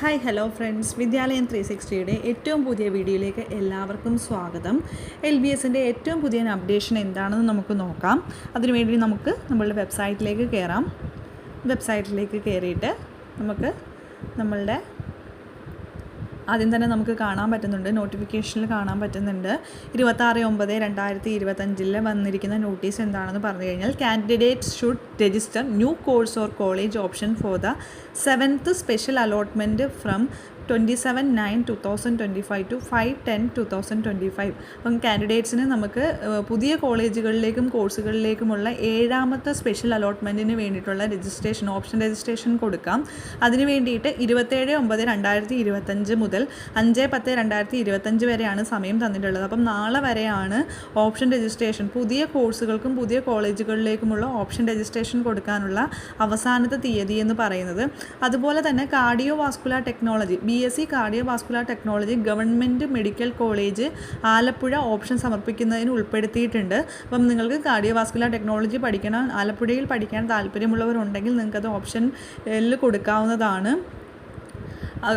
Hi hello friends, വിദ്യാലയം 360യുടെ ഏറ്റവും പുതിയ വീഡിയോയിലേക്ക് എല്ലാവർക്കും സ്വാഗതം. LBSൻ്റെ ഏറ്റവും പുതിയ അപ്ഡേഷൻ എന്താണെന്ന് നമുക്ക് നോക്കാം. അതിനുവേണ്ടി നമുക്ക് നമ്മളുടെ വെബ്സൈറ്റിലേക്ക് കയറാം. വെബ്സൈറ്റിലേക്ക് കയറിയിട്ട് നമുക്ക് നമ്മളുടെ ആദ്യം തന്നെ നമുക്ക് കാണാൻ പറ്റുന്നുണ്ട്, നോട്ടിഫിക്കേഷനിൽ കാണാൻ പറ്റുന്നുണ്ട് 26/9/2025 വന്നിരിക്കുന്ന നോട്ടീസ് എന്താണെന്ന് പറഞ്ഞു കഴിഞ്ഞാൽ, candidates should register new course or college option for the 7th special allotment from 27/9/2025 to 5/10/2025. അപ്പം കാൻഡിഡേറ്റ്സിന് നമുക്ക് പുതിയ കോളേജുകളിലേക്കും കോഴ്സുകളിലേക്കുമുള്ള 7ാമത്തെ സ്പെഷ്യൽ അലോട്ട്മെൻറ്റിന് വേണ്ടിയിട്ടുള്ള രജിസ്ട്രേഷൻ ഓപ്ഷൻ രജിസ്ട്രേഷൻ കൊടുക്കാം. അതിന് വേണ്ടിയിട്ട് 27/9/2025 മുതൽ 5/10/2025 വരെയാണ് സമയം തന്നിട്ടുള്ളത്. അപ്പം നാളെ വരെയാണ് ഓപ്ഷൻ രജിസ്ട്രേഷൻ, പുതിയ കോഴ്സുകൾക്കും പുതിയ കോളേജുകളിലേക്കുമുള്ള ഓപ്ഷൻ രജിസ്ട്രേഷൻ കൊടുക്കാനുള്ള അവസാനത്തെ തീയതി എന്ന് പറയുന്നത്. അതുപോലെ തന്നെ cardio vascular technology BSc cardio vascular technology government medical college Alappuzha option സമർപ്പിക്കുന്നതിന് ഉൾപ്പെടുത്തിയിട്ടുണ്ട്. അപ്പം നിങ്ങൾക്ക് കാർഡിയോ വാസ്കുലർ ടെക്നോളജി പഠിക്കണം, ആലപ്പുഴയിൽ പഠിക്കാൻ താല്പര്യമുള്ളവരുണ്ടെങ്കിൽ നിങ്ങൾക്കത് ഓപ്ഷനിൽ കൊടുക്കാവുന്നതാണ്,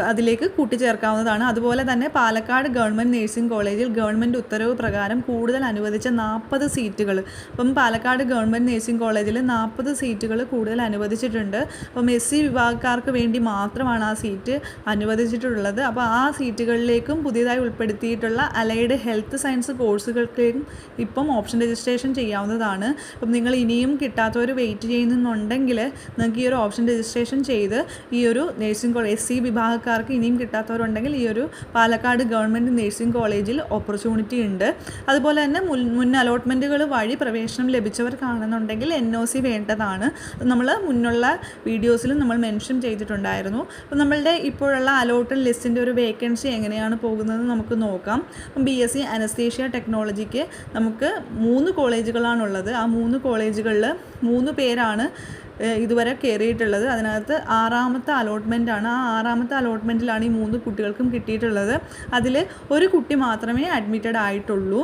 അതിലേക്ക് കൂട്ടിച്ചേർക്കാവുന്നതാണ്. അതുപോലെ തന്നെ പാലക്കാട് ഗവൺമെൻറ് നഴ്സിംഗ് കോളേജിൽ ഗവൺമെൻറ് ഉത്തരവ് പ്രകാരം കൂടുതൽ അനുവദിച്ച 40 സീറ്റുകൾ, അപ്പം പാലക്കാട് ഗവൺമെൻറ് നഴ്സിംഗ് കോളേജിൽ 40 സീറ്റുകൾ കൂടുതൽ അനുവദിച്ചിട്ടുണ്ട്. അപ്പം SC വിഭാഗക്കാർക്ക് വേണ്ടി മാത്രമാണ് ആ സീറ്റ് അനുവദിച്ചിട്ടുള്ളത്. അപ്പോൾ ആ സീറ്റുകളിലേക്കും പുതിയതായി ഉൾപ്പെടുത്തിയിട്ടുള്ള അലൈഡ് ഹെൽത്ത് സയൻസ് കോഴ്സുകൾക്കും ഇപ്പം ഓപ്ഷൻ രജിസ്ട്രേഷൻ ചെയ്യാവുന്നതാണ്. അപ്പം നിങ്ങൾ ഇനിയും കിട്ടാത്തവർ വെയിറ്റ് ചെയ്യുന്നുണ്ടെങ്കിൽ നിങ്ങൾക്ക് ഈ ഒരു ഓപ്ഷൻ രജിസ്ട്രേഷൻ ചെയ്ത് ഈ ഒരു നഴ്സിംഗ് കോളേജ് SC വിഭാഗക്കാർക്ക് ഇനിയും കിട്ടാത്തവരുണ്ടെങ്കിൽ ഈ ഒരു പാലക്കാട് ഗവൺമെൻറ് നഴ്സിംഗ് കോളേജിൽ ഓപ്പർച്യൂണിറ്റി ഉണ്ട്. അതുപോലെ തന്നെ മുൻ അലോട്ട്മെൻറ്റുകൾ വഴി പ്രവേശനം ലഭിച്ചവർക്കാണെന്നുണ്ടെങ്കിൽ NOC വേണ്ടതാണ്. നമ്മൾ മുന്നുള്ള വീഡിയോസിലും നമ്മൾ മെൻഷൻ ചെയ്തിട്ടുണ്ടായിരുന്നു. അപ്പോൾ നമ്മളുടെ ഇപ്പോഴുള്ള അലോട്ടഡ് ലിസ്റ്റിൻ്റെ ഒരു വേക്കൻസി എങ്ങനെയാണ് പോകുന്നത് നമുക്ക് നോക്കാം. BSc അനസ്തേഷ്യ ടെക്നോളജിക്ക് നമുക്ക് 3 കോളേജുകളാണുള്ളത്. ആ 3 കോളേജുകളിൽ 3 പേരാണ് ഇതുവരെ കയറിയിട്ടുള്ളത്. അതിനകത്ത് 6ാമത്തെ അലോട്ട്മെൻറ്റാണ്. ആ 6ാമത്തെ അലോട്ട്മെൻറ്റിലാണ് ഈ 3 കുട്ടികൾക്കും കിട്ടിയിട്ടുള്ളത്. അതിൽ ഒരു കുട്ടി മാത്രമേ അഡ്മിറ്റഡ് ആയിട്ടുള്ളൂ.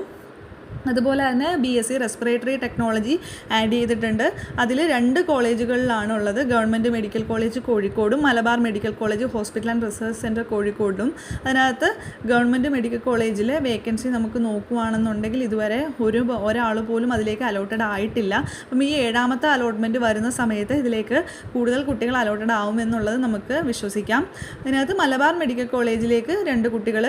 അതുപോലെ തന്നെ BSc റെസ്പിറേറ്ററി ടെക്നോളജി ആഡ് ചെയ്തിട്ടുണ്ട്. അതിൽ 2 കോളേജുകളിലാണ് ഉള്ളത്, ഗവൺമെൻറ് മെഡിക്കൽ കോളേജ് കോഴിക്കോടും Malabar medical college hospital and research centre കോഴിക്കോടും. അതിനകത്ത് ഗവൺമെൻറ് മെഡിക്കൽ കോളേജിലെ വേക്കൻസി നമുക്ക് നോക്കുകയാണെന്നുണ്ടെങ്കിൽ ഇതുവരെ ഒരാൾ പോലും അതിലേക്ക് അലോട്ടഡ് ആയിട്ടില്ല. അപ്പം ഈ 7ാമത്തെ അലോട്ട്മെൻറ്റ് വരുന്ന സമയത്ത് ഇതിലേക്ക് കൂടുതൽ കുട്ടികൾ അലോട്ടഡ് ആവുമെന്നുള്ളത് നമുക്ക് വിശ്വസിക്കാം. അതിനകത്ത് മലബാർ മെഡിക്കൽ കോളേജിലേക്ക് 2 കുട്ടികൾ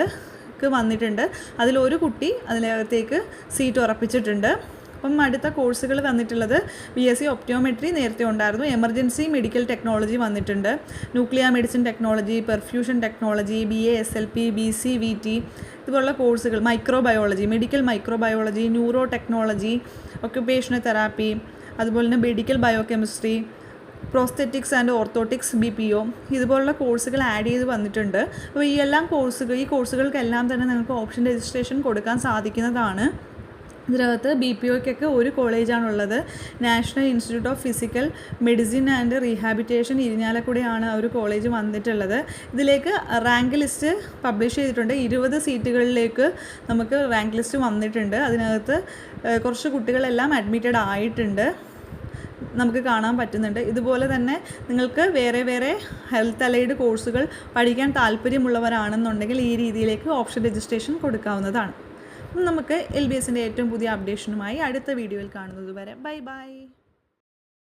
വന്നിട്ടുണ്ട്. അതിലൊരു കുട്ടി അതിനകത്തേക്ക് സീറ്റ് ഉറപ്പിച്ചിട്ടുണ്ട്. അപ്പം അടുത്ത കോഴ്സുകൾ വന്നിട്ടുള്ളത് BSc ഒപ്റ്റോമെട്രി നേരത്തെ ഉണ്ടായിരുന്നു, എമർജൻസി മെഡിക്കൽ ടെക്നോളജി വന്നിട്ടുണ്ട്, nuclear medicine technology, perfusion technology, BA SLP, BCVT ഇതുപോലുള്ള കോഴ്സുകൾ, microbiology, medical microbiology, neuro technology, occupational therapy, അതുപോലെ തന്നെ medical biochemistry, prosthetics and orthotics BPO ഇതുപോലുള്ള കോഴ്സുകൾ ആഡ് ചെയ്ത് വന്നിട്ടുണ്ട്. അപ്പോൾ ഈ കോഴ്സുകൾക്കെല്ലാം തന്നെ നിങ്ങൾക്ക് ഓപ്ഷൻ രജിസ്ട്രേഷൻ കൊടുക്കാൻ സാധിക്കുന്നതാണ്. ഇതിനകത്ത് BPOയ്ക്കൊക്കെ ഒരു കോളേജാണുള്ളത്, national institute of physical medicine and rehabilitation ഇരിഞ്ഞാലക്കുടയാണ് ആ ഒരു കോളേജ് വന്നിട്ടുള്ളത്. ഇതിലേക്ക് റാങ്ക് ലിസ്റ്റ് പബ്ലിഷ് ചെയ്തിട്ടുണ്ട്. 20 സീറ്റുകളിലേക്ക് നമുക്ക് റാങ്ക് ലിസ്റ്റ് വന്നിട്ടുണ്ട്. അതിനകത്ത് കുറച്ച് കുട്ടികളെല്ലാം അഡ്മിറ്റഡ് ആയിട്ടുണ്ട്, നമുക്ക് കാണാൻ പറ്റുന്നുണ്ട്. ഇതുപോലെ തന്നെ നിങ്ങൾക്ക് വേറെ ഹെൽത്ത് അലൈഡ് കോഴ്സുകൾ പഠിക്കാൻ താല്പര്യമുള്ളവരാണെന്നുണ്ടെങ്കിൽ ഈ രീതിയിലേക്ക് ഓപ്ഷൻ രജിസ്ട്രേഷൻ കൊടുക്കാവുന്നതാണ്. നമുക്ക് LBSൻ്റെ ഏറ്റവും പുതിയ അപ്ഡേഷനുമായി അടുത്ത വീഡിയോയിൽ കാണുന്നത് വരെ ബൈ.